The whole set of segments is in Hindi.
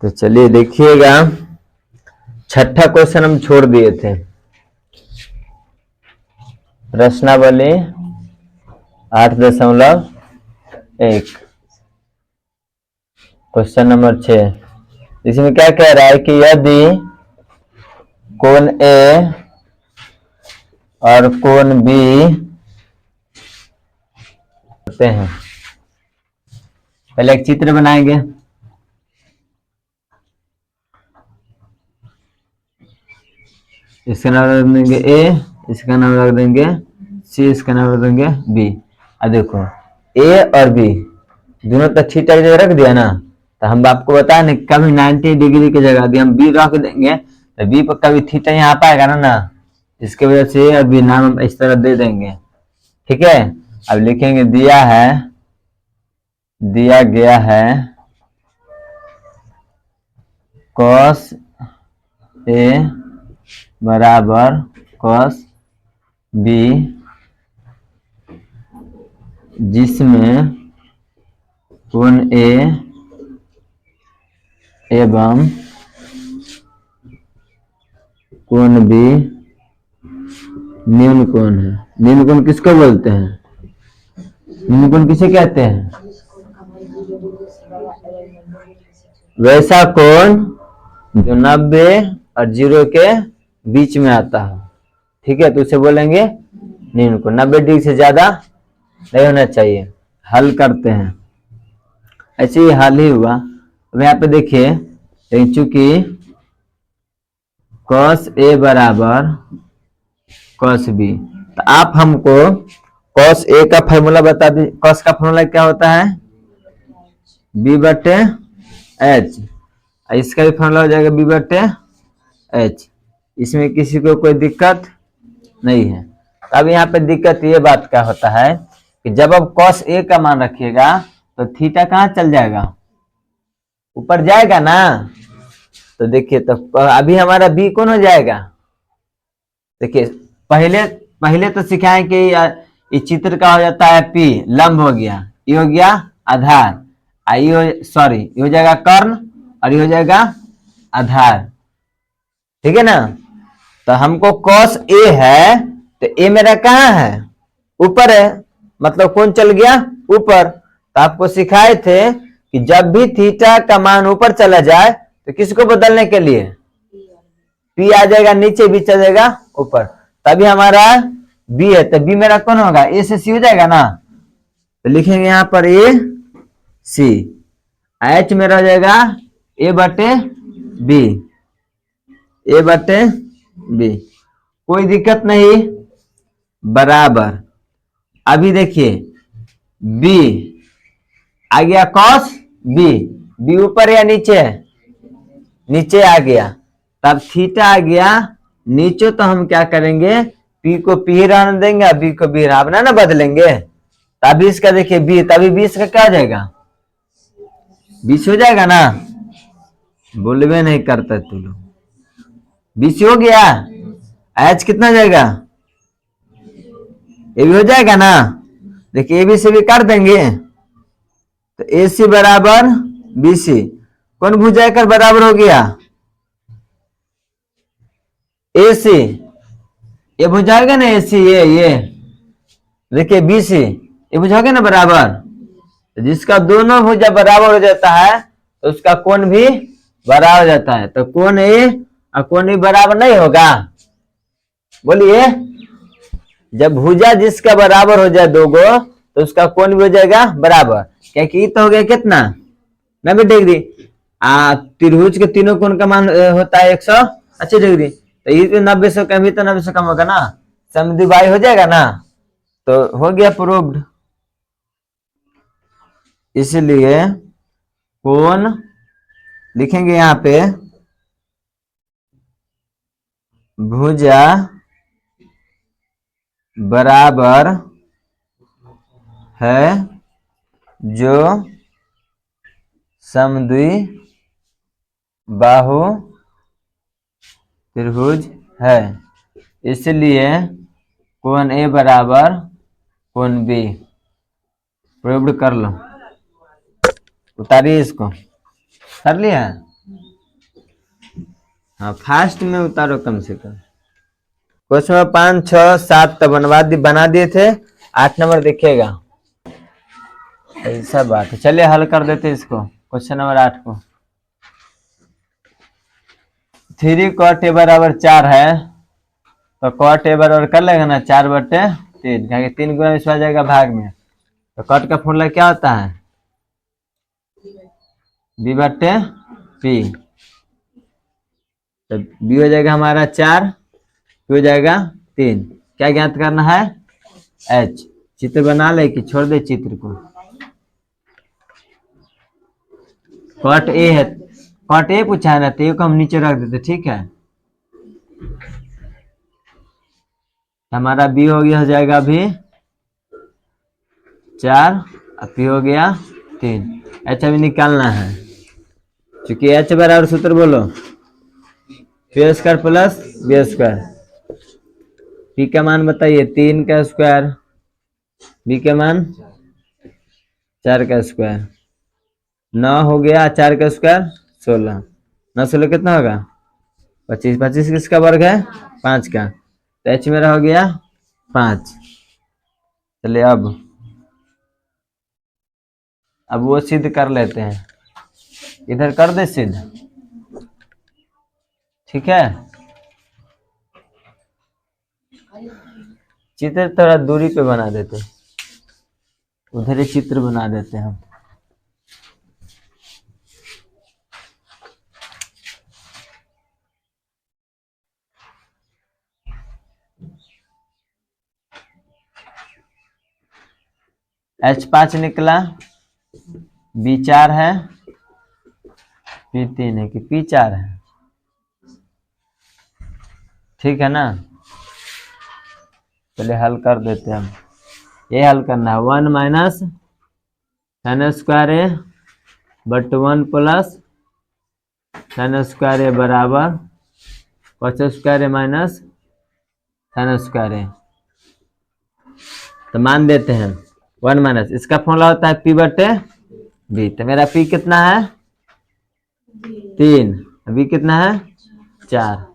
तो चलिए देखिएगा, छठा क्वेश्चन हम छोड़ दिए थे। प्रश्नावली 8.1 क्वेश्चन नंबर 6। इसमें क्या कह रहा है कि यदि कोण ए और कोण बी होते हैं, पहले एक चित्र बनाएंगे। इसका नाम रख देंगे ए, इसका नाम रख देंगे सी, इसका नाम रख देंगे बी। अब देखो ए और बी दोनों तो थीटा की जगह रख दिया ना, तो हम आपको बताया ना कभी 90 डिग्री की जगह यदि हम बी रख देंगे तो बी पर कभी थीटा यहाँ पाएगा ना, इसके वजह से ए और बी नाम हम इस तरह दे देंगे। ठीक है, अब लिखेंगे दिया गया है cos ए बराबर cos बी, जिसमें कोण ए एवं कोण बी निम्न कोण है। निम्न कोण किसको बोलते हैं? निम्न कोण किसे कहते हैं? वैसा कोण जो 90 और 0 के बीच में आता है। ठीक है, तो उसे बोलेंगे निम्न कोण। 90 डिग्री से ज्यादा नहीं होना चाहिए। हल करते हैं, ऐसे ही हल ही हुआ। अब यहाँ पे देखिए, चूंकि cos ए बराबर cos बी, तो आप हमको cos ए का फॉर्मूला बता दीजिए। cos का फॉर्मूला क्या होता है? b/h। इसका भी फॉर्मूला हो जाएगा b/h। इसमें किसी को कोई दिक्कत नहीं है। अब यहाँ पे दिक्कत ये बात का होता है कि जब अब cos ए का मान रखिएगा तो थीटा कहाँ चल जाएगा? ऊपर जाएगा ना। तो देखिए, तो अभी हमारा बी कौन हो जाएगा? देखिए, पहले तो सिखाएं कि ये चित्र का हो जाता है पी, लंब हो गया, ये हो गया आधार, ये हो जाएगा कर्ण और ये हो जाएगा आधार। ठीक है ना। तो हमको cos ए है, तो ए मेरा कहाँ है? ऊपर है, मतलब कौन चल गया? ऊपर। तो आपको सिखाए थे कि जब भी थीटा का मान ऊपर चला जाए तो किसको बदलने के लिए? पी आ जाएगा नीचे, बी चल जाएगा ऊपर। तभी हमारा बी है, तो बी मेरा कौन होगा? ए से सी हो जाएगा ना। तो लिखेंगे यहाँ पर ए सी। एच मेरा हो जाएगा a/b, a/b। कोई दिक्कत नहीं, बराबर। अभी देखिए b आ गया cos b, b ऊपर या नीचे? नीचे आ गया। तब थीटा आ गया नीचे, तो हम क्या करेंगे? p को p रहने देंगे, b को b रहना ना बदलेंगे। तभी इसका देखिए b, तभी 20 का क्या हो जाएगा? 20 हो जाएगा ना। बोलवे नहीं करता तू लोग। 20 हो गया। एच कितना जाएगा? ये भी हो जाएगा ना। देखिए, ए बी से भी कर देंगे, तो ए सी बराबर बी सी। कौन भुजा कर बराबर हो गया? ए सी। ये बुझाएगा ना ए सी, ये देखिए बी सी, ये बुझाओगे ना बराबर। तो जिसका दोनों भुजा बराबर हो जाता है तो उसका कोण भी बराबर हो जाता है। तो कोण ए और कोण बी बराबर नहीं होगा? बोलिए। जब भुजा जिसका बराबर हो जाए दो गो, तो उसका कोण भी हो जाएगा बराबर। क्या कि तो हो गया कितना? 90 डिग्री। त्रिभुज के तीनों कोण का मान होता है 180 डिग्री। तो ये 90 से कम, तो 90 से कम होगा ना, समद्विबाही हो जाएगा ना। तो हो गया प्रूव्ड। इसलिए कोण लिखेंगे यहाँ पे, भुजा बराबर है जो समद्विबाहु त्रिभुज है। इसलिए कोण ए बराबर कोण बी। प्रूव्ड कर लो। उतारिए इसको। कर लिया? हाँ फास्ट में उतारो कम से कम। क्वेश्चन नंबर 5, 6, 7 तो बना दिए थे, 8 नंबर देखिएगा। ऐसा बात है, चलिए हल कर देते इसको। क्वेश्चन नंबर 8 को 3 cot a बराबर 4 है, तो cot a बराबर कर लेगा ना 4/3, क्या 3 गुना इसमें आ जाएगा भाग में। तो कॉट का फॉर्मूला क्या होता है, b/p। तो b हो जाएगा हमारा 4, p हो जाएगा 3। क्या ज्ञात करना है, h। चित्र बना ले कि छोड़ दे चित्र को। कॉट ए है, कॉट ए पूछा है ना, तो को हम नीचे रख देते, ठीक है। हमारा बी हो गया, हो जाएगा अभी 4 और पी हो गया 3। एच अभी निकालना है, क्योंकि एच बराबर सूत्र बोलो P square plus B square. P का मान बताइए 3 का स्क्वायर, बी का मान 4 का स्क्वायर। 9 हो गया, 4 का स्क्वायर 16, 9 16 कितना होगा 25। 25 किसका वर्ग है, 5 का। तो एच मेरा हो गया 5। चलिए अब वो सिद्ध कर लेते हैं, इधर कर दे सिद्ध, ठीक है। चित्र थोड़ा दूरी पे बना देते, उधर ही चित्र बना देते हैं हम। H5 निकला, B4 है, P3 है कि P4 है, ठीक है ना। चलिए हल कर देते हैं हम। ये हल करना है 1 minus sin square A but 1 plus sin square A बराबर cos square A minus sin square A. तो मान देते हैं 1 माइनस, इसका फॉर्मूला होता है P/B। तो मेरा P कितना है 3, B कितना है 4,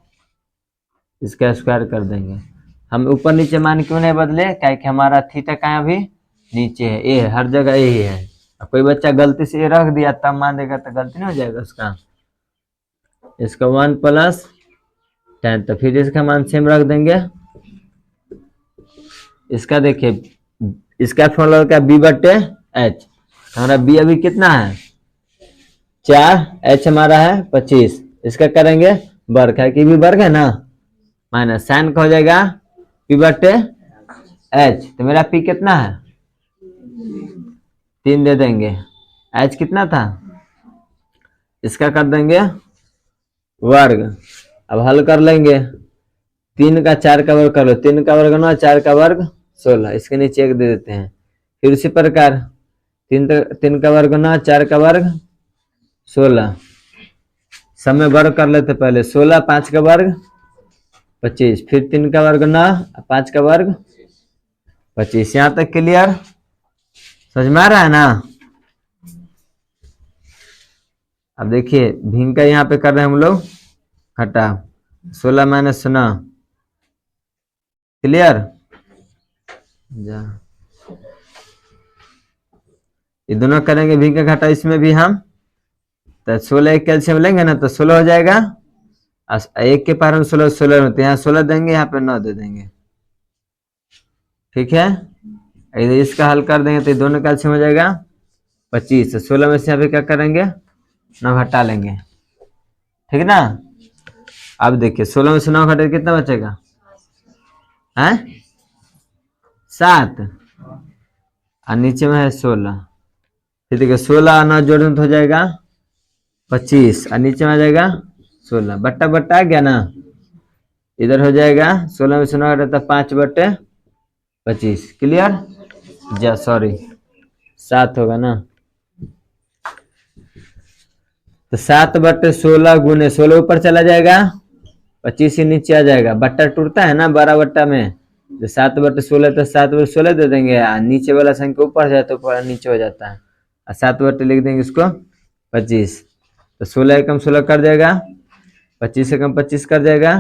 इसका स्क्वायर कर देंगे। हम ऊपर नीचे मान क्यों नहीं बदले, क्या कि हमारा थीटा कहाँ अभी नीचे है, ए है, हर जगह ए ही है। अब कोई बच्चा गलती से ए रख दिया तब मान देगा तो गलती नहीं हो जाएगा उसका। इसका 1 प्लस 10, तो फिर इसका मान सेम रख देंगे। इसका देखिए, इसका फॉर्मूला क्या B/H। हमारा B अभी कितना है 4, H हमारा है 25, इसका करेंगे वर्ग, है कि भी वर्ग है ना, माइनस साइन का हो जाएगा P/H। तो मेरा P कितना है 3 दे देंगे, H कितना था, इसका कर देंगे वर्ग। अब हल कर लेंगे, 3 का 4 का वर्ग कर लो, 3 का वर्ग 9, 4 का वर्ग 16, इसके नीचे 1 दे देते हैं। फिर उसी प्रकार 3 का वर्ग 9, 4 का वर्ग 16, सब में वर्ग कर लेते पहले। 16, 5 का वर्ग 25, फिर 3 का वर्ग 9, 5 का वर्ग 25। यहां तक क्लियर, समझ में आ रहा है ना। अब देखिए भिंग का यहाँ पे कर रहे हैं हम लोग हटा, 16 माइनस 9, क्लियर। ये दोनों करेंगे भिंग का घटा, इसमें भी हम तो 16 कैल्शियम लेंगे ना तो 16 हो जाएगा, एक के पार में 16 16 होते हैं, यहाँ 16 देंगे, यहाँ पे 9 दे देंगे, ठीक है। इधर इसका हल कर देंगे तो ये दोनों कैल्शियम हो जाएगा 25। 16 में से यहाँ पे क्या करेंगे 9 हटा लेंगे, ठीक ना। अब देखिए 16 में से 9 घटे कितना बचेगा है 7, और नीचे में है 16। फिर देखिए 16 और 9 जोड़ने तो हो जाएगा 25, और नीचे में आ जाएगा 16, बट्टा बट्टा आ गया ना। इधर हो जाएगा 16 में से 9 घटे तो 5/25, क्लियर। जा सॉरी 7 होगा ना, तो 7/16 गुने 16 ऊपर चला जाएगा, 25 ही नीचे आ जाएगा। बट्टा टूटता है ना 12 बट्टा में, तो 7/16 तो 7/16 दे देंगे, नीचे वाला संख्या ऊपर जाए तो ऊपर नीचे हो जाता है, और 7 लिख देंगे इसको 25। तो 16 एकम 16 कर जाएगा 25 से कम 25 कर जाएगा,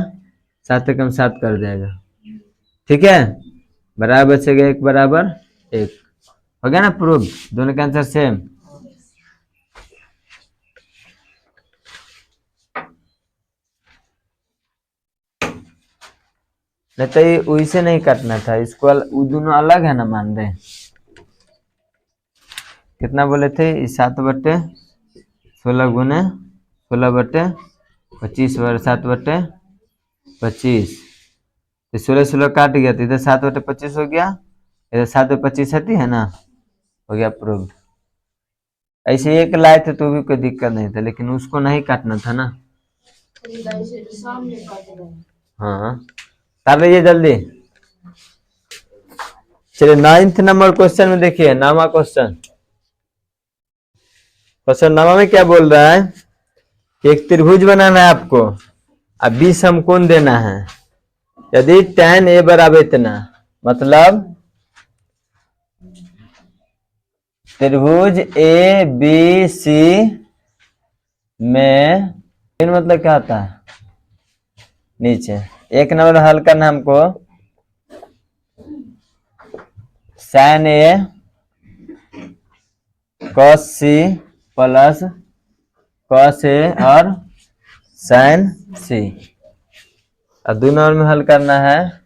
7 से कम 7 कर जाएगा। ठीक है, बराबर बचेगा 1 बराबर 1। हो गया ना प्रूफ, दोनों का आंसर सेम। नहीं तो ये वैसे नहीं काटना था इसको, वो दोनों अलग है ना, मान रहे। कितना बोले थे, 7/16 गुने 16/25 7/25। 16 काट गया तो इधर 7/25 हो गया, इधर 7/25 हटी है ना, हो गया प्रूफ। ऐसे एक लाए थे तो भी कोई दिक्कत नहीं था, लेकिन उसको नहीं काटना था ना। हाँ, कर लीजिए जल्दी। चलिए 9th नंबर क्वेश्चन में देखिए, नामा क्वेश्चन। क्वेश्चन नामा में क्या बोल रहा है कि एक त्रिभुज बनाना है आपको, अब 20 समकोण देना है। यदि tan a बराबर इतना, मतलब त्रिभुज ए बी सी में मतलब क्या होता है, नीचे 1 नंबर हल करना हमको, sin a cos c plus cos a और sin c। अब 2 नंबर में हल करना है।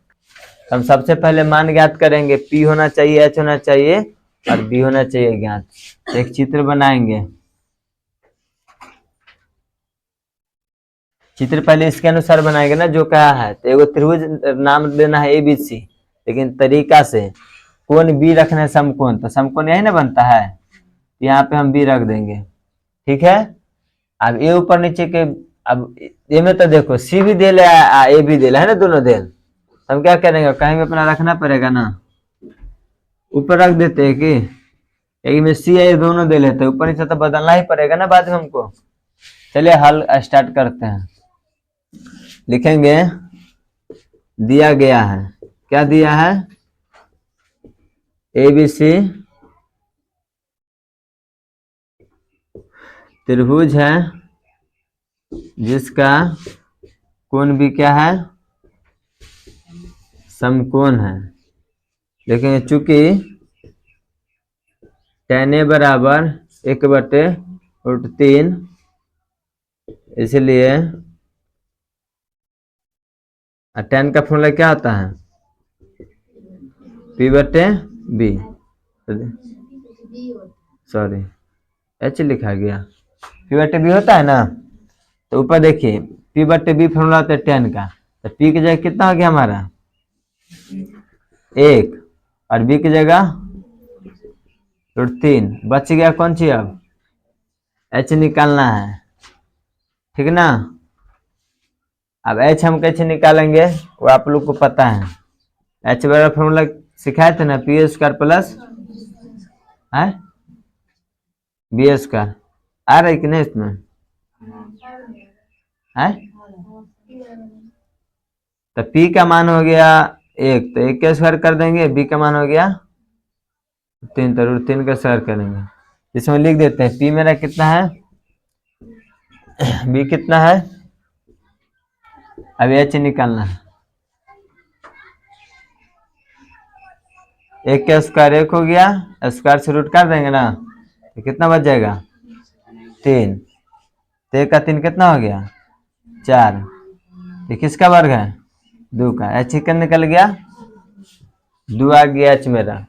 हम सबसे पहले मान ज्ञात करेंगे, P होना चाहिए, H होना चाहिए और B होना चाहिए ज्ञात। एक चित्र बनाएंगे, चित्र पहले इसके अनुसार बनाएंगे ना जो कहा है। तो एगो त्रिभुज नाम देना है ABC, लेकिन तरीका से कोण B रखना है समकोण, तो समकोण यही ना बनता है, यहाँ पे हम B रख देंगे। ठीक है, अब ए ऊपर नीचे के, अब ये में तो देखो C भी दे A भी दे है ना, दोनों दे। हम क्या करेंगे, कहीं में अपना रखना पड़ेगा ना, ऊपर रख देते हैं कि एक में C है, दोनों दे लेते हैं, ऊपर नीचे तो बदलना ही पड़ेगा ना बाद में हमको। चलिए हल स्टार्ट करते हैं। लिखेंगे, दिया गया है, क्या दिया है, ABC त्रिभुज है जिसका कोण भी क्या है, समकोण है। लेकिन चूंकि tan a बराबर 1/√3, इसलिए tan का फॉर्मूला क्या होता है, P/B, सॉरी H लिखा गया, P/B होता है ना। तो ऊपर देखिए P/B फॉर्मूला होता है tan का, तो P की जगह कितना हो गया हमारा 1 और B की जगह √3, बच गया कौन सी, अब H निकालना है। ठीक ना, अब H हम कैसे निकालेंगे वो आप लोग को पता है। H बराबर फॉर्मूला सिखाए थे ना, P² प्लस B²। आ रही कि नहीं इसमें है, तो P का मान हो गया 1, तो 1 का स्क्वायर कर देंगे, B का मान हो गया 3, तो √3 का स्क्वायर करेंगे। इसमें लिख देते हैं P मेरा कितना है, B कितना है, अब H निकालना है। 1 का स्क्वायर 1 हो गया, स्क्वायर से रूट कर देंगे ना, तो कितना बच जाएगा 3, तो 1 का 3 कितना हो गया 4, ये किसका वर्ग है 2 का, H निकल गया 2 आ गया H मेरा।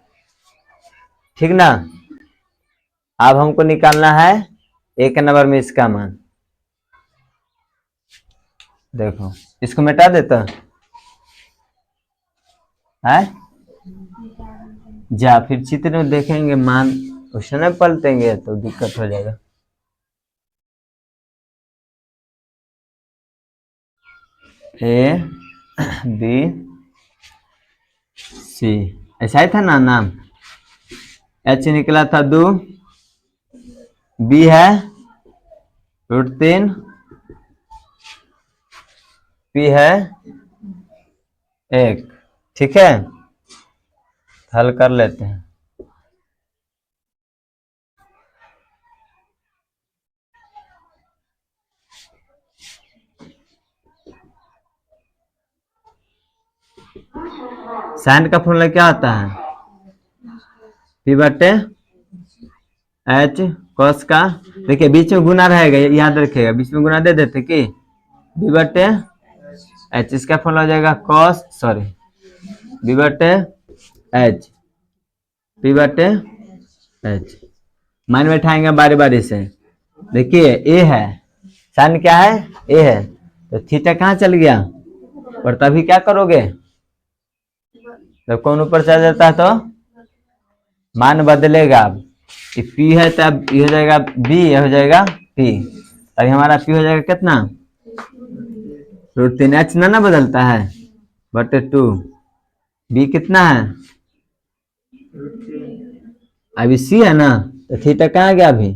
ठीक ना, अब हमको निकालना है 1 नंबर में इसका मान। देखो इसको मिटा देता है, जा फिर चित्र में देखेंगे मान उस समय पलटेंगे तो दिक्कत हो जाएगा। ABC ऐसा ही था ना नाम, H निकला था 2, B है √3, P है 1। ठीक है, हल कर लेते हैं। साइन का फॉर्मूला क्या होता है? पी बटे एच कॉस का, देखिए बीच में गुना रहेगा, याद रखिएगा, बीच में गुना दे देते कि बी बटे एच, इसका फॉर्मूला हो जाएगा कॉस, सॉरी, बी बटे एच, पी बटे एच। मान में बैठाएंगे बारी बारी से। देखिए ए है, साइन क्या है? ए है, तो थीटा कहाँ चल गया? और तभी क्या करोगे? जब कौन ऊपर चल जाता है तो मान बदलेगा। अब पी है तो अब ये हो जाएगा बी, ये हो जाएगा पी, अभी हमारा पी हो जाएगा कितना? √3। एच ना बदलता है बटे 2, बी कितना है? अभी सी है ना, तो थीटा कहाँ गया? अभी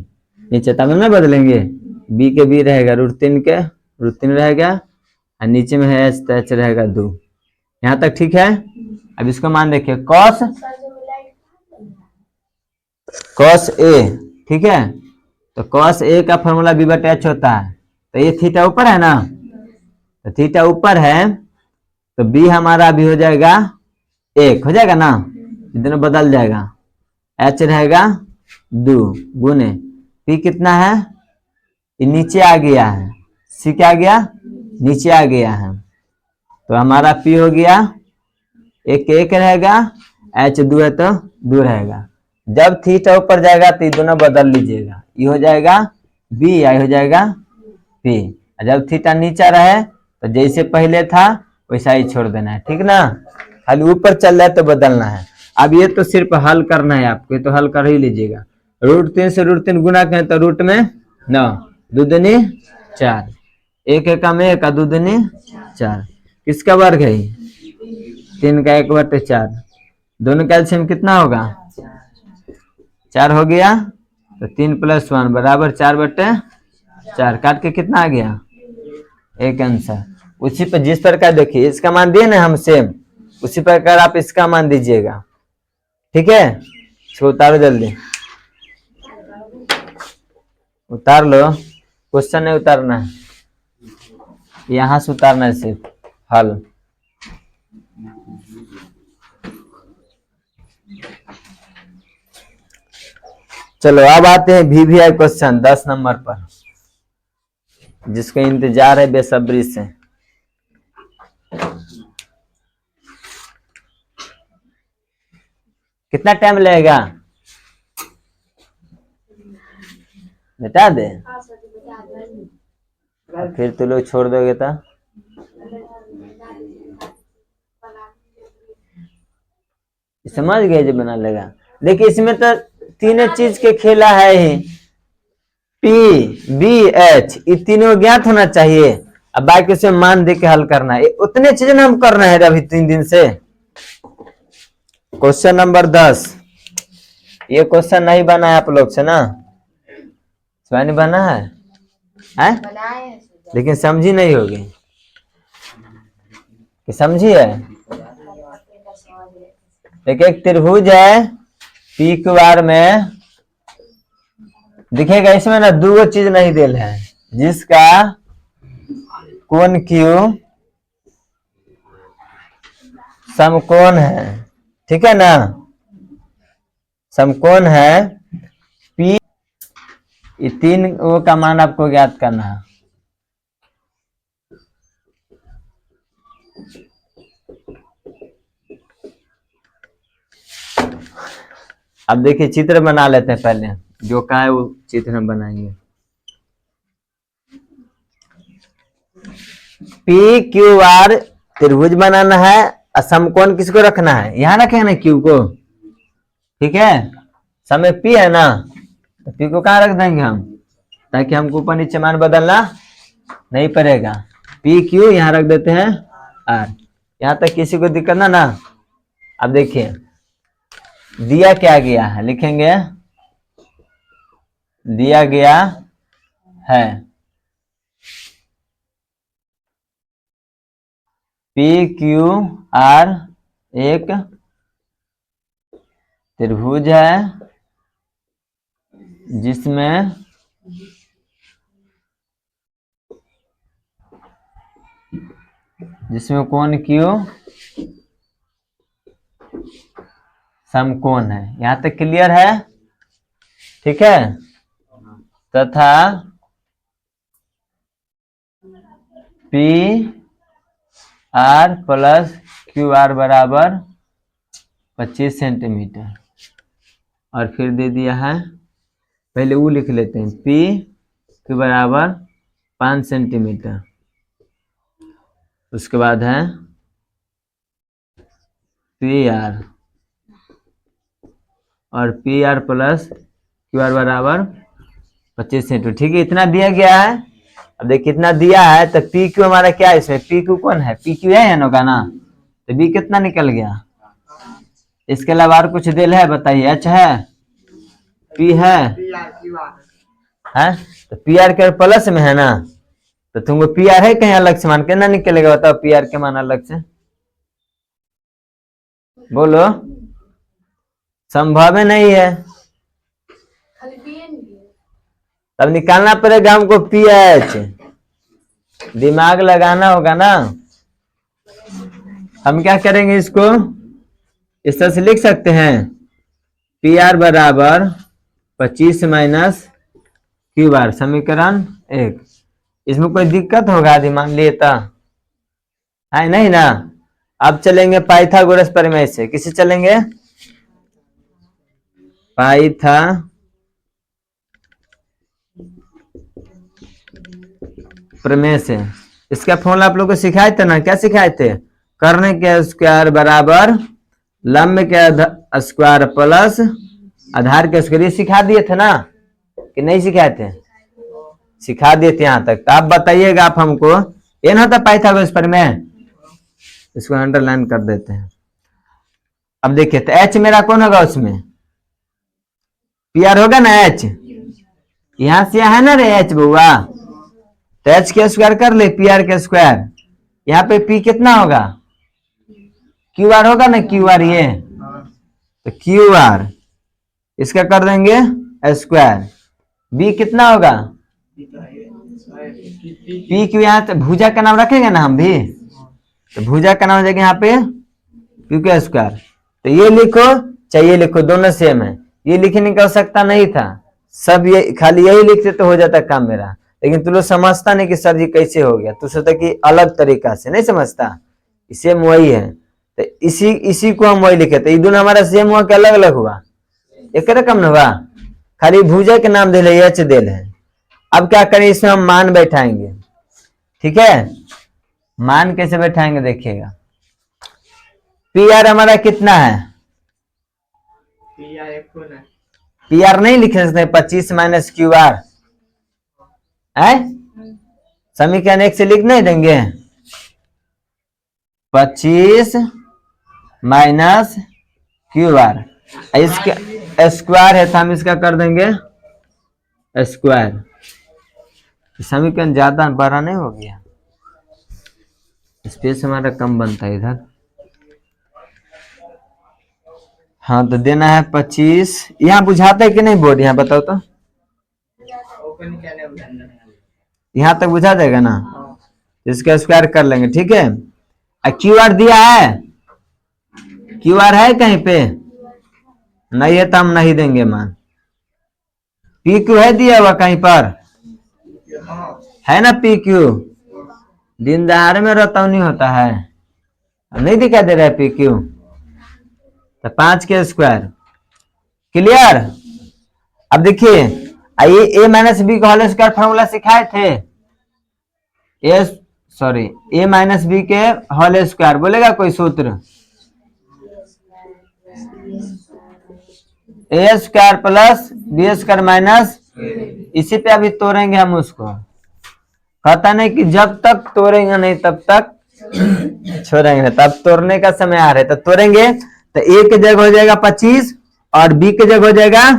नीचे, तब ना बदलेंगे, बी के बी रहेगा, √3 के √3 रहेगा, और नीचे में है एच, तो एच रहेगा 2। यहाँ तक ठीक है? अब इसको मान देखिए, कॉस ए, ठीक है, तो कॉस ए का फॉर्मूला बी बटे एच होता है, तो ये थीटा ऊपर है ना, तो थीटा ऊपर है, तो बी हमारा भी हो जाएगा 1, हो जाएगा ना, दोनों बदल जाएगा, एच रहेगा 2 गुने पी कितना है? ये नीचे आ गया है, सी क्या आ गया? नीचे आ गया है, तो हमारा पी हो गया 1 रहेगा, एच 2 है तो 2 रहेगा। जब थीटा ऊपर जाएगा तो ये दोनों बदल लीजिएगा, ये हो जाएगा बी, आई हो जाएगा पी। जब थीटा नीचा रहे तो जैसे पहले था वैसा ही छोड़ देना है, ठीक ना? खाली ऊपर चल रहा है तो बदलना है। अब ये तो सिर्फ हल करना है आपको, ये तो हल कर ही लीजिएगा। √3 से √3 गुना करें तो रूट में 9, 2 दूनी 4, 1 एकम 1, 2 दूनी 4, किसका वर्ग है? 3 का 1 बटे 4, दोनों का एलसीएम कितना होगा? 4 हो गया, तो 3 + 1 बराबर 4 बटे 4, काट के कितना आ गया? 1 आंसर। उसी पर जिस प्रकार देखिए इसका मान दिए ना हम सेम, उसी प्रकार आप इसका मान दीजिएगा, ठीक है? इसको उतारो जल्दी, उतार लो, क्वेश्चन नहीं उतारना है, यहां से उतारना है सिर्फ हल। चलो अब आते हैं VVI क्वेश्चन 10 नंबर पर, जिसका इंतजार है बेसब्री से। कितना टाइम लगेगा बता दे? फिर तो लोग छोड़ दोगे तो समझ गए जो बना लेगा। देखिए इसमें तो तीनों चीज के खेला है ही, पी बी एच, ये तीनों ज्ञात होना चाहिए, अब बाकी से मान दे के हल करना है, उतने चीजें हम कर रहे हैं अभी 3 दिन से। क्वेश्चन नंबर 10, ये क्वेश्चन नहीं बना है आप लोग से ना, नहीं बना है? लेकिन समझी नहीं होगी कि समझी है? देखिए एक त्रिभुज है, पी क्यू आर में दिखेगा, इसमें ना 2 चीज नहीं दिल है, जिसका कोण क्यू समकोण है, ठीक है ना, समकोण है पी, ये 3 वो का मान आपको ज्ञात करना है। अब देखिए चित्र बना लेते हैं, पहले जो का है वो चित्र हम बनाएंगे। पी क्यू आर त्रिभुज बनाना है, समकोण किसको रखना है? यहां रखेंगे ना क्यू को, ठीक है, समय पी है ना, तो पी को कहां रख देंगे हम, ताकि हमको ऊपर नीचे मान बदलना नहीं पड़ेगा। पी क्यू यहां रख देते हैं आर, यहां तक किसी को दिक्कत ना। अब देखिए दिया क्या गया है, लिखेंगे दिया गया है पी क्यू आर एक त्रिभुज है जिसमें कोण क्यू समकोण है। यहां तक क्लियर है? ठीक है। तथा P R plus Q R बराबर 25 सेंटीमीटर। और फिर दे दिया है, पहले वो लिख लेते हैं, पी के बराबर 5 सेंटीमीटर। उसके बाद है पी आर, और P R plus Q R बराबर 25 सेंटीमीटर। ठीक है, इतना दिया गया है। अब देखिए इतना दिया है तो पी क्यू हमारा क्या है, इसमें पी क्यू कौन है, पी क्यू है ना का ना, तो बी कितना निकल गया। इसके अलावा और कुछ दिल है बताइए। एच है, पी है, तो पी आर के प्लस में है ना, तो तुमको पी आर है कहीं अलग से मान के ना निकलेगा, बताओ पी आर के मान अलग से, बोलो। संभव नहीं है, तब निकालना पड़ेगा हमको पी एच, दिमाग लगाना होगा ना। हम क्या करेंगे, इसको इस तरह से लिख सकते हैं, पी आर बराबर 25 माइनस क्यू आर, समीकरण 1। इसमें कोई दिक्कत होगा दिमाग लेता है नहीं ना। अब चलेंगे पाइथागोरस प्रमेय से, किसे चलेंगे, पाइथा प्रमेय से। इसका फॉर्मूला आप लोग को सिखाए थे ना, क्या सिखाए थे, कर्ण के स्क्वायर बराबर लंब के स्क्वायर प्लस आधार के स्क्वायर, ये सिखा दिए थे ना कि नहीं सिखाए थे, सिखा दिए थे यहां तक। तो आप बताइएगा, आप हमको ये ना था पाइथागोरस प्रमेय, इसको अंडरलाइन कर देते हैं। अब देखिए तो एच मेरा कौन होगा, उसमें पी आर होगा ना, एच यहां से है ना रे एच बउआ, तो एच के स्क्वायर कर ले, पी आर के स्क्वायर, यहाँ पे पी कितना होगा, क्यू आर होगा ना, क्यू आर, ये तो क्यू आर इसका कर देंगे स्क्वायर, बी कितना होगा, पी क्यू, यहाँ तो भुजा का नाम रखेंगे ना हम भी, तो भुजा का नाम हो जाएगा यहाँ पे क्यू के स्क्वायर। तो ये लिखो चाहे ये लिखो, दोनों सेम है, ये लिखने की आवश्यकता नहीं था, सब ये खाली यही लिखते तो हो जाता काम मेरा। लेकिन तू लोग समझता नहीं कि सर जी कैसे हो गया, तू सोचता कि अलग तरीका से, नहीं समझता, सेम वही है, तो इसी को हम वही लिखे, तो ये दोनों हमारा सेम हुआ कि अलग अलग हुआ, एक रकम न हुआ, खाली भुजा के नाम दिल है, एच दिल है। अब क्या करें, इसमें हम मान बैठाएंगे। ठीक है, मान कैसे बैठाएंगे देखिएगा, पी आर हमारा कितना है, पी आर नहीं लिख सकते, 25 माइनस क्यू आर है, समीकरण 1 से लिख नहीं देंगे, 25 माइनस क्यू आर, इसके स्क्वायर है तो हम इसका कर देंगे स्क्वायर, समीकरण ज्यादा बड़ा नहीं हो गया, स्पेस हमारा कम बनता है इधर। हाँ तो देना है 25, यहाँ बुझाता है कि नहीं बोर्ड, यहाँ बताओ तो, यहाँ तक बुझा देगा ना, इसका स्क्वायर कर लेंगे। ठीक है, क्यू आर दिया है, क्यू आर है कहीं पे, नहीं है तो हम नहीं देंगे मान। पी क्यू है दिया हुआ कहीं पर, है ना पी क्यू, दिन दहाड़े में रतौनी होता है, नहीं दिखाई दे रहा है पी क्यू, तो 5 के स्क्वायर, क्लियर। अब देखिए ये ए माइनस बी का होल स्क्वायर फॉर्मूला सिखाए थे, ए माइनस बी के होल स्क्वायर, बोलेगा कोई सूत्र, A square plus B square minus, इसी पे अभी तोड़ेंगे हम उसको, कहता नहीं कि जब तक तोड़ेंगे नहीं तब तक छोड़ेंगे, तब तोड़ने का समय आ रहा है, तो तोड़ेंगे, तो ए की जगह हो जाएगा 25 और बी की जगह हो जाएगा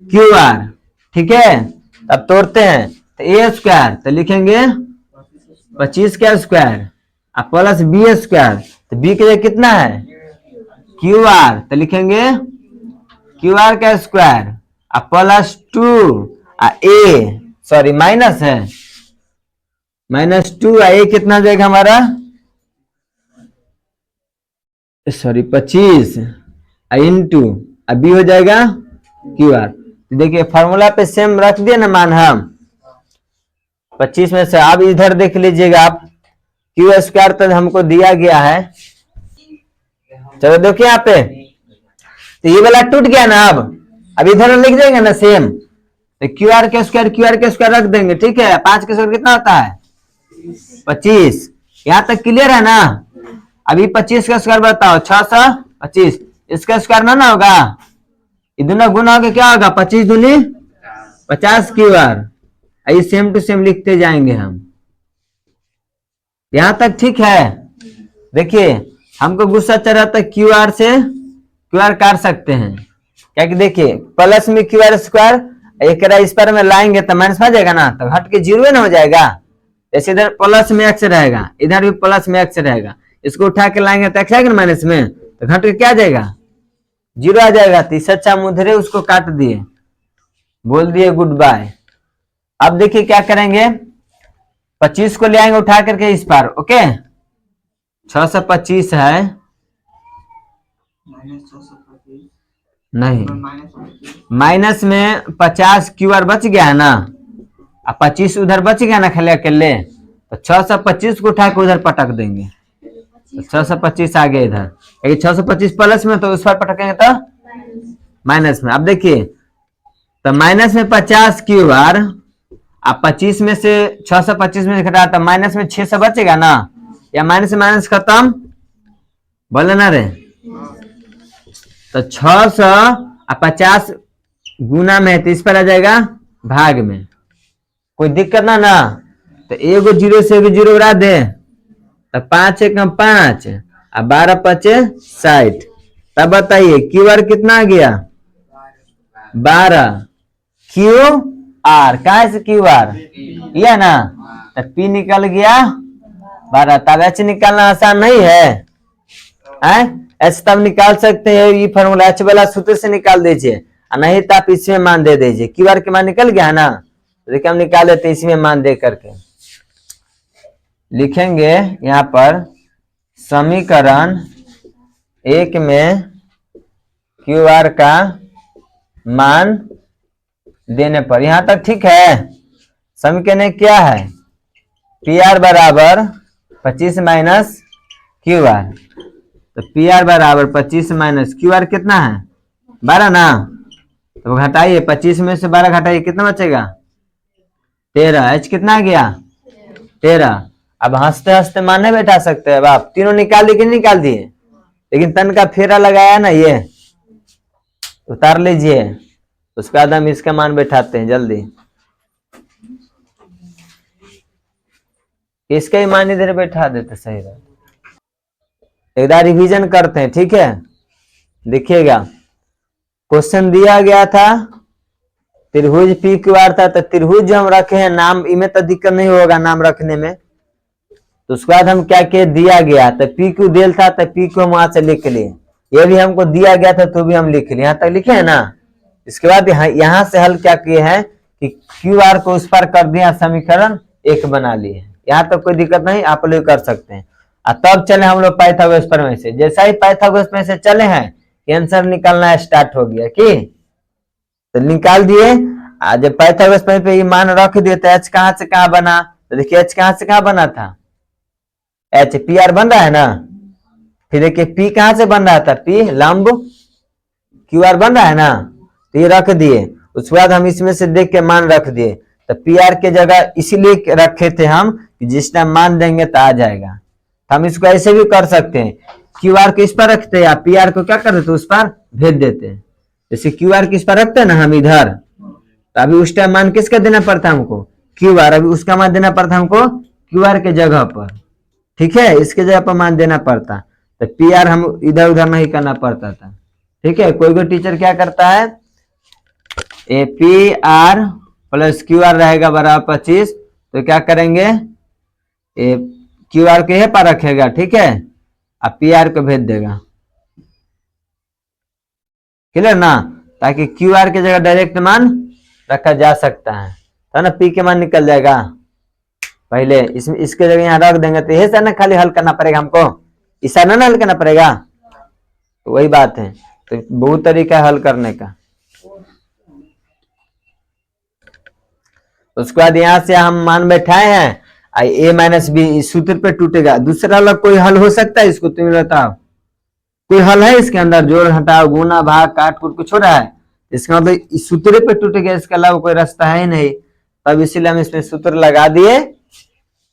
क्यू आर। ठीक है, अब तोड़ते हैं, तो ए स्क्वायर तो लिखेंगे 25 का स्क्वायर प्लस बी स्क्वायर, तो बी की जगह कितना है क्यू आर, तो लिखेंगे क्यू आर का स्क्वायर प्लस 2 माइनस है, -2 ए कितना जाएगा हमारा, 25 इंटू अभी हो जाएगा क्यू आर। तो देखिए फॉर्मूला पे सेम रख दिए ना मान हम 25 में से। अब इधर देख लीजिएगा आप क्यू स्क्वायर तो हमको दिया गया है। चलो देखिए यहाँ पे तो ये वाला टूट गया ना। अब इधर लिख देंगे ना सेम, तो क्यू आर के स्क्वायर रख देंगे। ठीक है, 5 के स्क्वायर कितना होता है 25। यहां तक क्लियर है ना। अभी 25 का स्क्वायर बताओ 625, इसका स्क्वायर ना होगा, ये दोनों गुना होगा क्या होगा 25 दूनी 50 क्यू आर। ये सेम टू सेम लिखते जाएंगे हम। यहां तक ठीक है। देखिए हमको गुस्सा चढ़ रहा था क्यू आर से क्यू आर काट सकते हैं, क्या कि देखिए प्लस में क्यू आर स्क्वायर एक इस पर में लाएंगे तो माइनस आ जाएगा ना, तो घट के जीरो ना हो जाएगा। जैसे इधर प्लस में एक्स रहेगा, इधर भी प्लस में एक्स रहेगा, इसको उठा के लाएंगे तो एक्स आएगा ना माइनस में, तो घट के क्या आ जाएगा जीरो आ जाएगा। तो इससे अच्छा मुधरे उसको काट दिए, बोल दिए गुड बाय। अब देखिए क्या करेंगे, 25 को ले आएंगे उठा करके इस पार। ओके 625 है नहीं, माइनस में 50 क्यू आर बच गया है ना, अब 25 उधर बच गया ना खाली अकेले, तो 625 को उठा के उधर पटक देंगे, तो 625 आ गया इधर। 625 प्लस में तो उस पर पटकेंगे तो माइनस में। अब देखिए तो माइनस में 50 क्यू आर, अब 25 में से 625 में घटा तो माइनस में 6 बचेगा ना, या माइनस से माइनस खत्म बोले ना रे। तो 650 गुना में तो इस पर आ जाएगा भाग में, कोई दिक्कत ना। तो एगो जीरो से एगो जीरो उड़ा दे तो 5 एकम 5 और 12 पचे 60। तब बताइए क्यू आर कितना आ गया 12 क्यू आर, कहा से क्यू आर यह ना, तो पी निकल गया 12। तब एच निकालना आसान नहीं है, एच तब निकाल सकते हैं, ये फॉर्मूला एच वाला सूत्र से निकाल दीजिए, नहीं तो आप इसमें मान दे दीजिए। क्यू आर के मान निकल गया ना, देखिए हम निकाल देते इसमें मान दे करके लिखेंगे यहाँ पर समीकरण 1 में क्यू आर का मान देने पर। यहां तक ठीक है। समीकरण क्या है, पी आर बराबर 25 माइनस क्यू आर, तो पी आर बराबर 25 माइनस क्यू आर कितना है 12 ना, तो घटाइए 25 में से 12 घटाइए कितना बचेगा 13। एच कितना गया 13। अब हंसते हंसते माने बैठा सकते हैं। अब आप तीनों निकाल दिए कि नहीं निकाल दिए, लेकिन तन का फेरा लगाया ना, ये उतार लीजिए, उसके बाद हम इसका मान बैठाते हैं जल्दी। इसका ही मान इधर बैठा देते सही रहा। एक बार रिवीजन करते हैं, ठीक है। देखिएगा क्वेश्चन दिया गया था त्रिभुज पी क्यू आर था, तो त्रिभुज जो हम रखे हैं नाम इनमें तो दिक्कत नहीं होगा नाम रखने में। तो उसके बाद हम क्या किए, दिया गया तो पी क्यू देल था, तो पी क्यू हम वहां से लिख लिए। ये भी हमको दिया गया था तो भी हम लिख लिए, यहाँ तक लिखे है ना। इसके बाद यहाँ से हल क्या किए हैं कि क्यू आर को उस पर कर दिया, समीकरण 1 बना लिए। यहाँ तक कोई दिक्कत नहीं, आप लोग कर सकते हैं। तब चले हम लोग पाइथागोरस प्रमेय से। जैसा ही पाइथागोरस प्रमेय से चले हैं आंसर निकालना स्टार्ट हो गया कि, तो निकाल दिए। जब पाइथागोरस प्रमेय पे ये मान रख दिए तो एच कहां से कहां बना, तो देखिए एच कहां से कहां बना था, एच पी आर बन रहा है ना। फिर देखिए पी कहां से बन रहा था, पी लंब क्यू आर बन रहा है ना, तो ये रख दिए। उसके बाद हम इसमें से देख के मान रख दिए, तो पी आर के जगह इसीलिए रखे थे हम कि जिस टाइम मान देंगे तो आ जाएगा। तो हम इसको ऐसे भी कर सकते हैं, क्यू आर को इस पर रखते हैं, पी आर को क्या कर देते उस पर भेज देते हैं। जैसे क्यू आर किस पर रखते हैं ना हम इधर, तो अभी उस टाइम मान किसका देना पड़ता हमको क्यू आर, अभी उसका मान देना पड़ता हमको क्यू आर के जगह पर, ठीक है। इसके जगह पर मान देना पड़ता, तो पी आर हम इधर उधर नहीं करना पड़ता था, ठीक है। कोई टीचर क्या करता है, A P R plus Q R रहेगा बराबर 25, तो क्या करेंगे क्यू आर के पर रखेगा, ठीक है, अब पी आर को भेज देगा, क्लियर ना, ताकि क्यू आर के जगह डायरेक्ट मान रखा जा सकता है, तो ना पी के मान निकल जाएगा। पहले इसमें इसके जगह यहाँ रख देंगे, तो यही ना खाली हल करना पड़ेगा हमको, इसा ना हल करना पड़ेगा, तो वही बात है। तो बहुत तरीका है हल करने का। उसके बाद यहाँ से हम मान बैठाए हैं a माइनस बी इस सूत्र पे टूटेगा। दूसरा अलग कोई हल हो सकता है इसको, तुम बताओ कोई हल है इसके अंदर? जोड़ घटाओ गुना भाग काट कूट कुछ हो रहा है? इसका मतलब इस सूत्र पे टूटेगा, इसके अलावा कोई रास्ता है ही नहीं। तब इसीलिए हम इसमें सूत्र लगा दिए।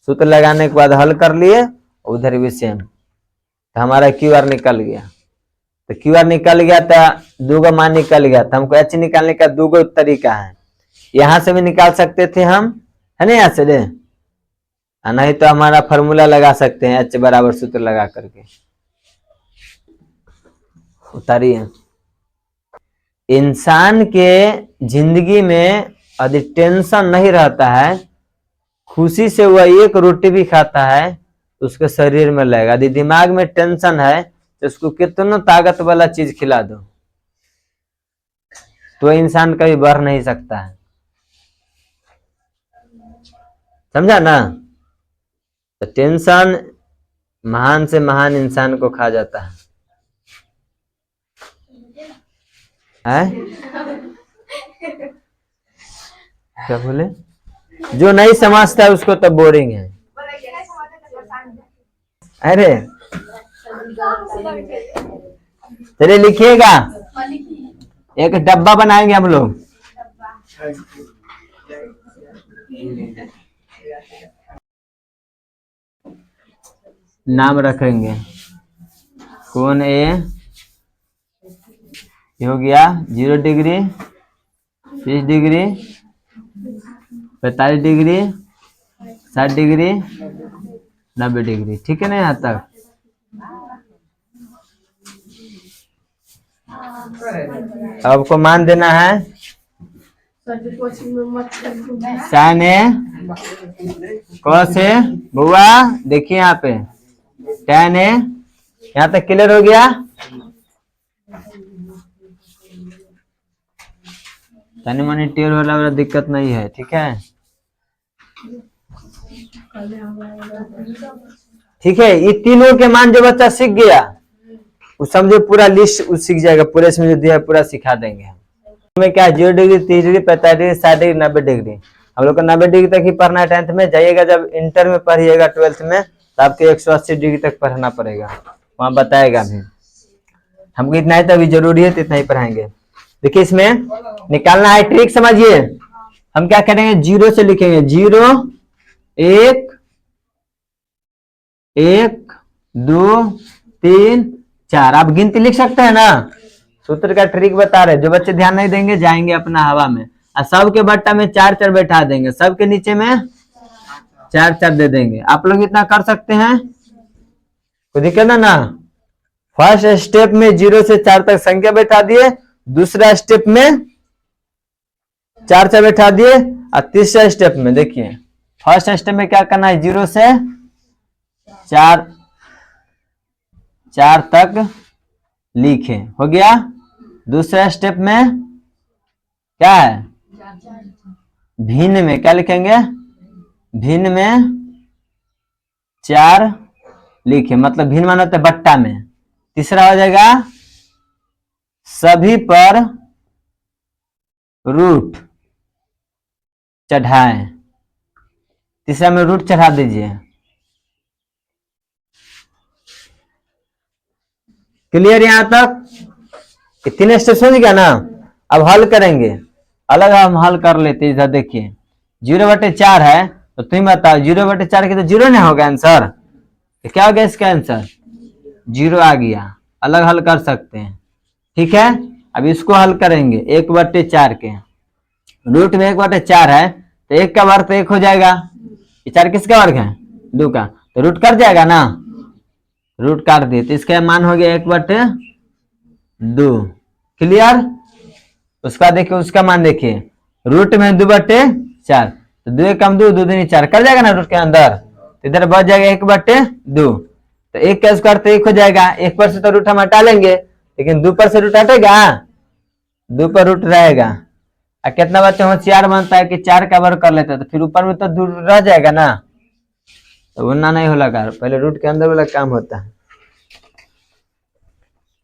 सूत्र लगाने के बाद हल कर लिए, उधर भी सेम। तो हमारा क्यू आर निकल गया। तो क्यू आर निकल गया तो दो मान निकल गया। तो हमको एच निकालने का दो तरीका है। यहां से भी निकाल सकते थे हम, है ना, यहाँ से दे, नहीं तो हमारा फॉर्मूला लगा सकते हैं एच बराबर सूत्र लगा करके। उतारिए। इंसान के जिंदगी में यदि टेंशन नहीं रहता है, खुशी से वह एक रोटी भी खाता है तो उसके शरीर में लगेगा। यदि दिमाग में टेंशन है तो उसको कितना ताकत वाला चीज खिला दो तो इंसान कभी बढ़ नहीं सकता है। समझा ना? तो टेंशन महान से महान इंसान को खा जाता है। क्या बोले? जो नहीं समझता है उसको तो बोरिंग है। अरे चलिए लिखिएगा, एक डब्बा बनाएंगे हम लोग। नाम रखेंगे कौन ए हो गया 0 degree, 30 degree, 45 degree, 60 degree, 90 degree. ठीक है ना? यहाँ तक आपको मान देना है। साइन ए कॉस ए, बुआ देखिए यहाँ पे tan ए। यहाँ तक क्लियर हो गया? तनी मनी टेर वाला दिक्कत नहीं है। ठीक है, ठीक है। ये तीनों के मान जो बच्चा सीख गया वो समझो पूरा लिस्ट सीख जाएगा। पूरे इसमें जो दिया है पूरा सिखा देंगे हम। में क्या 0 degree, 30 degree, 45 degree, 60 degree, 90 degree. हम लोग को 90 डिग्री तक ही पढ़ना है 10th में। जाइएगा जब इंटर में पढ़िएगा 12th में तो आपके 180 डिग्री तक पढ़ना पड़ेगा, वहां बताएगा भी। हमको इतना ही तो अभी जरूरी है तो इतना ही पढ़ाएंगे। देखिए इसमें निकालना है, ट्रिक समझिए। हम क्या करेंगे, 0 से लिखेंगे 0 1 1 2 3 4। आप गिनती लिख सकते हैं ना? सूत्र का ट्रिक बता रहे। जो बच्चे ध्यान नहीं देंगे जाएंगे अपना हवा में। और सबके बट्टा में 4 4 बैठा देंगे, सबके नीचे में 4 4 दे देंगे। आप लोग इतना कर सकते हैं, कोई दिक्कत ना? फर्स्ट स्टेप में 0 से 4 तक संख्या बैठा दिए, दूसरा स्टेप में 4 4 बैठा दिए, और तीसरा स्टेप में देखिए फर्स्ट स्टेप में क्या करना है, 0 से 4 तक लिखे, हो गया। दूसरा स्टेप में क्या है, भिन्न में क्या लिखेंगे, भिन्न में 4 लिखे, मतलब भिन्न माना होता है बट्टा में। तीसरा हो जाएगा सभी पर रूट चढ़ाएं। तीसरा में रूट चढ़ा दीजिए। क्लियर यहां तक? 3 स्टेप समझ गया ना? अब हल करेंगे, अलग हम हल कर लेते। इधर देखिए 0/4 है तो तुम बताओ 0/4 के तो 0 नहीं होगा आंसर, तो क्या हो गया इसका आंसर, 0 आ गया। अलग हल कर सकते हैं, ठीक है। अब इसको हल करेंगे 1/4 के, रूट में 1/4 है तो 1 का वर्ग तो 1 हो जाएगा। ये 4 किसका वर्ग है, 2 का, तो रूट कट जाएगा ना, रूट काट दिए तो इसका मान हो गया 1/2। क्लियर? उसका देखिए, उसका मान देखिए, रूट में 2/4 तो 2 कम 2 2 दूनी 4 कर जाएगा ना रूट के अंदर, तो इधर बच जाएगा 1/2। तो 1 का स्क्वायर तो 1 हो जाएगा। 1 पर से तो रूट हम हटा लेंगे, लेकिन 2 पर से रूट हटेगा, 2 पर रूट रहेगा। और कितना बच्चे होशियार बनता है कि 4 का वर्ग कर लेते हैं, तो फिर ऊपर में तो दूर रह जाएगा ना, तो उतना नहीं हो लगा, पहले रूट के अंदर वाला काम होता है।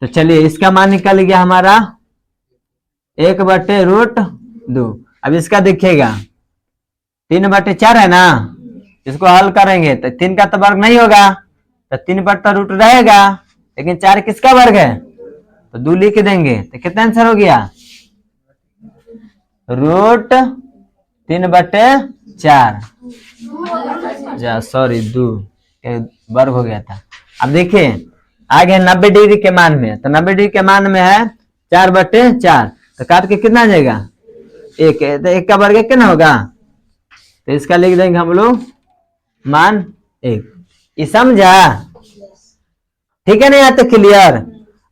तो चलिए इसका मान निकल गया हमारा 1/√2। अब इसका देखिएगा 3/4 है ना, इसको हल करेंगे तो 3 का तो वर्ग नहीं होगा, तो 3/√2 रहेगा, लेकिन 4 किसका वर्ग है, तो 2 लिख देंगे। तो कितना आंसर हो गया, √3/4, सॉरी 2 वर्ग हो गया था। अब देखिए आगे 90 डिग्री के मान में, तो 90 डिग्री के मान में है 4/4, तो काट के कितना आ जाएगा, 1 है, तो 1 का वर्ग कितना होगा, तो इसका लिख देंगे हम लोग मान 1। ये समझा, ठीक है ना, यहाँ तक क्लियर।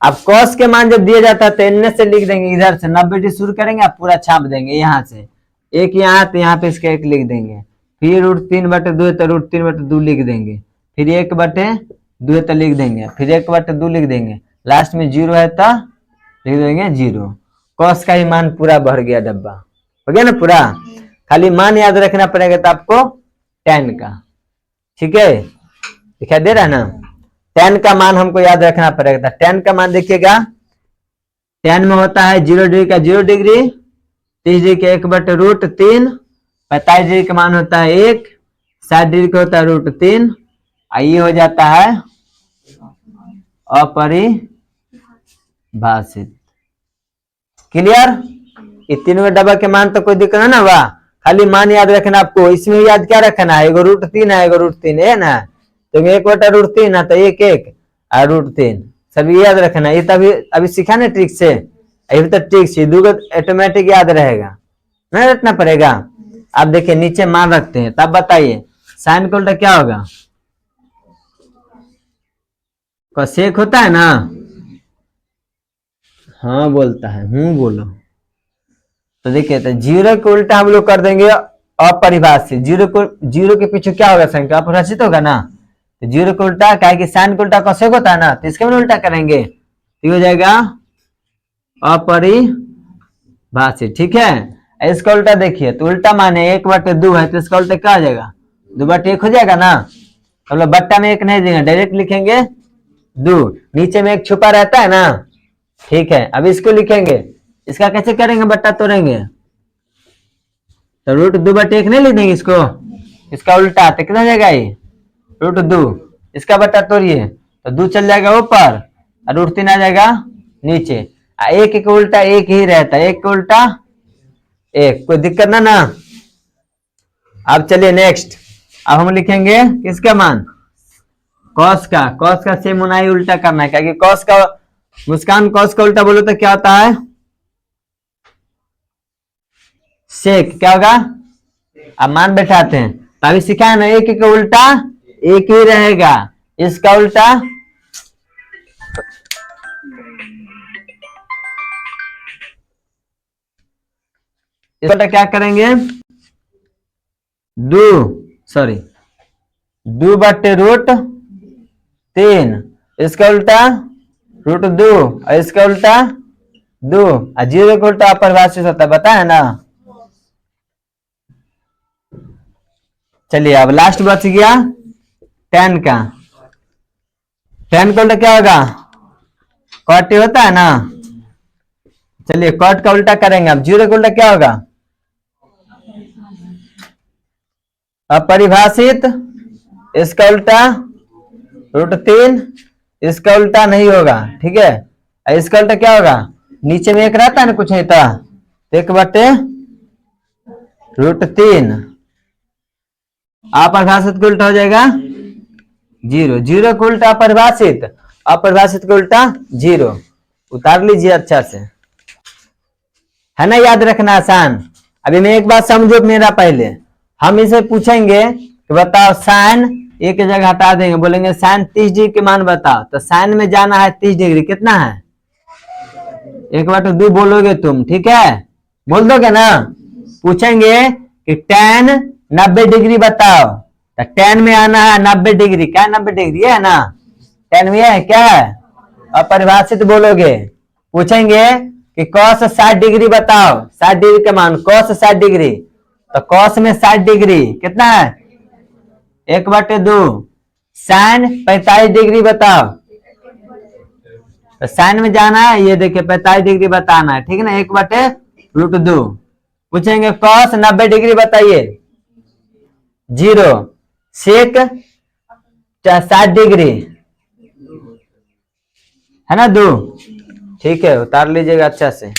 अब कॉस के मान जब दिया जाता है तो इनमें से लिख देंगे, इधर से 90 डिग्री शुरू करेंगे, आप पूरा छाप देंगे यहाँ से, 1 यहाँ, तो यहाँ पे इसका 1 लिख देंगे, फिर √3/2 तो √3/2 लिख देंगे, फिर 1/2 तो लिख देंगे, फिर 1/2 लिख देंगे, लास्ट में 0 है तो लिख देंगे 0। कॉस का ही मान पूरा भर गया डब्बा, हो गया ना पूरा। खाली मान याद रखना पड़ेगा तो आपको tan का, ठीक है, दिखाई दे रहा है ना, tan का मान हमको याद रखना पड़ेगा। tan का मान देखिएगा, tan में होता है 0 डिग्री का 0 डिग्री, 30 डिग्री का 1/√3, 45 डिग्री का मान होता है 1, 60 डिग्री का होता है √3, ये हो जाता है अपरिभाषित। क्लियर, ये तीनों डब्बा के मान तो कोई दिक्कत है ना, वाह, खाली मान याद रखना आपको। इसमें याद क्या रखना है, एगो √3 है, एगो √3 है ना, तो 1/√3 है तो 1 और √3 सभी याद रखना। ये तभी अभी सीखा ना ट्रिक से, अभी तो ट्रिक से दो ऑटोमेटिक याद रहेगा, नहीं रखना पड़ेगा। आप देखिए नीचे मान रखते हैं, तब बताइए साइन का उल्टा क्या होगा, कोसेक होता है ना, हाँ बोलता है, बोलो। तो देखिए तो 0 के उल्टा हम लोग कर देंगे अपरिभाषित। 0 के पीछे क्या होगा, संख्या अपरिभाषित होगा ना, तो 0 के उल्टा, क्या है कि साइन के उल्टा कोसेक होता है ना, तो इसके में उल्टा करेंगे तो हो जाएगा अपरिभाषित, ठीक है। इसका उल्टा देखिए, तो उल्टा माने 1/2 है, तो इसका उल्टा क्या हो जाएगा, 2/1 हो जाएगा ना, हम लोग बट्टा में 1 नहीं देंगे, डायरेक्ट लिखेंगे 2, नीचे में 1 छुपा रहता है ना, ठीक है। अब इसको लिखेंगे, इसका कैसे करेंगे, बट्टा तोड़ेंगे, तो √2/1 नहीं लिख देंगे इसको, इसका उल्टा, तो कितना जाएगा ये √2, इसका बट्टा तोड़िए तो 2 चल जाएगा ऊपर और √3 आ जाएगा नीचे। 1 के उल्टा 1 ही रहता है, 1 के उल्टा 1, कोई दिक्कत ना। अब चलिए नेक्स्ट, अब हम लिखेंगे किसका मान, कॉस का सेम होना ही उल्टा करना है, क्योंकि कॉस का, मुस्कान कॉस का उल्टा बोलो तो क्या होता है, सेक, क्या होगा, अब मान बैठाते हैं, तो अभी सिखाया ना, 1 का उल्टा 1 ही रहेगा, इसका उल्टा इसका उल्टा क्या करेंगे, 2/√3, इसका उल्टा √2 और इसका उल्टा 2, और 0 का उल्टा अपरिभाषित होता है, बताया ना। चलिए अब लास्ट बच गया tan का, tan का उल्टा क्या होगा, cot होता है ना, चलिए cot का उल्टा करेंगे। अब 0 का उल्टा क्या होगा, अपरिभाषित, इसका उल्टा √3, इसका उल्टा नहीं होगा, ठीक है। इसका उल्टा क्या होगा, नीचे में 1 रहता है ना, कुछ नहीं था, 1/√3, अपरिभाषित का उल्टा हो जाएगा 0, 0 का उल्टा अपरिभाषित, अपरिभाषित का उल्टा 0, उतार लीजिए अच्छा से, है ना, याद रखना आसान। अभी मैं एक बात समझो मेरा, पहले हम इसे पूछेंगे कि बताओ साइन, एक जगह हटा देंगे, बोलेंगे साइन 30 डिग्री के मान बताओ, तो साइन में जाना है 30 डिग्री, कितना है 1/2 बोलोगे तुम, ठीक है, बोल दोगे ना। पूछेंगे कि tan 90 डिग्री बताओ, तो tan में आना है 90 डिग्री, क्या 90 डिग्री है ना, tan में है क्या है, अपरिभाषित बोलोगे। पूछेंगे कि cos 60 डिग्री बताओ, 60 डिग्री का मान, cos 60 डिग्री, तो cos में 60 डिग्री कितना है 1/2, sin 45 डिग्री बताओ, तो साइन में जाना है, ये देखिए 45 डिग्री बताना है, ठीक है ना, 1/√2। पूछेंगे कॉस 90 डिग्री बताइए, 0। सेक 60 डिग्री है ना, 2। ठीक है, उतार लीजिएगा अच्छा से।